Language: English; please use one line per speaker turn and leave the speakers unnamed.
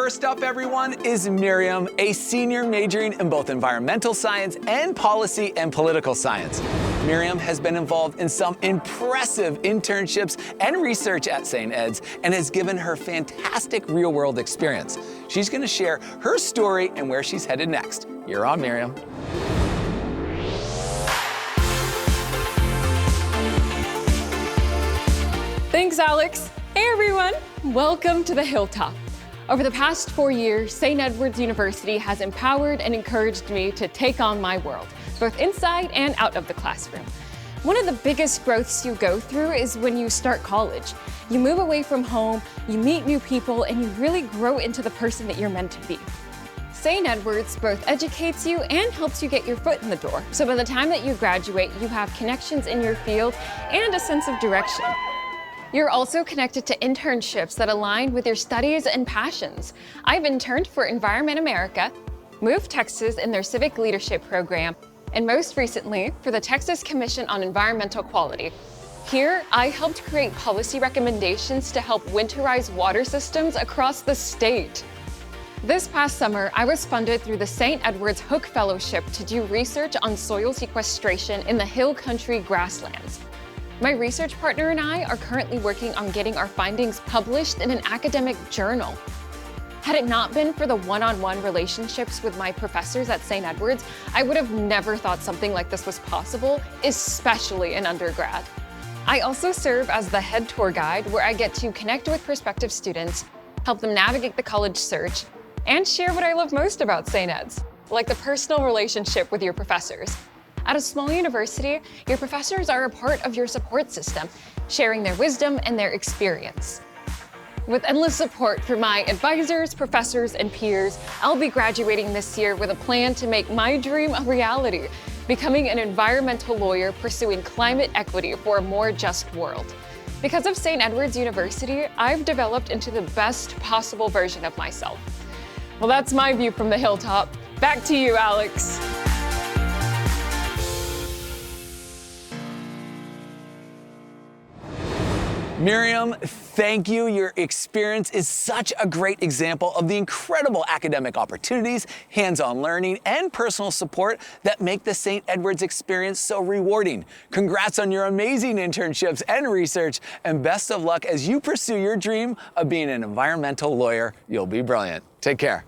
First up, everyone, is Meriam, a senior majoring in both environmental science and policy and political science. Meriam has been involved in some impressive internships and research at St. Ed's and has given her fantastic real-world experience. She's going to share her story and where she's headed next. You're on, Meriam.
Thanks, Alex. Hey, everyone. Welcome to the Hilltop. Over the past 4 years, St. Edward's University has empowered and encouraged me to take on my world, both inside and out of the classroom. One of the biggest growths you go through is when you start college. You move away from home, you meet new people, and you really grow into the person that you're meant to be. St. Edward's both educates you and helps you get your foot in the door. So by the time that you graduate, you have connections in your field and a sense of direction. You're also connected to internships that align with your studies and passions. I've interned for Environment America, Move Texas in their Civic Leadership Program, and most recently for the Texas Commission on Environmental Quality. Here, I helped create policy recommendations to help winterize water systems across the state. This past summer, I was funded through the St. Edward's Hook Fellowship to do research on soil sequestration in the Hill Country grasslands. My research partner and I are currently working on getting our findings published in an academic journal. Had it not been for the one-on-one relationships with my professors at St. Edward's, I would have never thought something like this was possible, especially in undergrad. I also serve as the head tour guide, where I get to connect with prospective students, help them navigate the college search, and share what I love most about St. Ed's, like the personal relationship with your professors. At a small university, your professors are a part of your support system, sharing their wisdom and their experience. With endless support from my advisors, professors, and peers, I'll be graduating this year with a plan to make my dream a reality, becoming an environmental lawyer pursuing climate equity for a more just world. Because of St. Edward's University, I've developed into the best possible version of myself. Well, that's my view from the Hilltop. Back to you, Alex.
Meriam, thank you. Your experience is such a great example of the incredible academic opportunities, hands-on learning, and personal support that make the St. Edward's experience so rewarding. Congrats on your amazing internships and research, and best of luck as you pursue your dream of being an environmental lawyer. You'll be brilliant. Take care.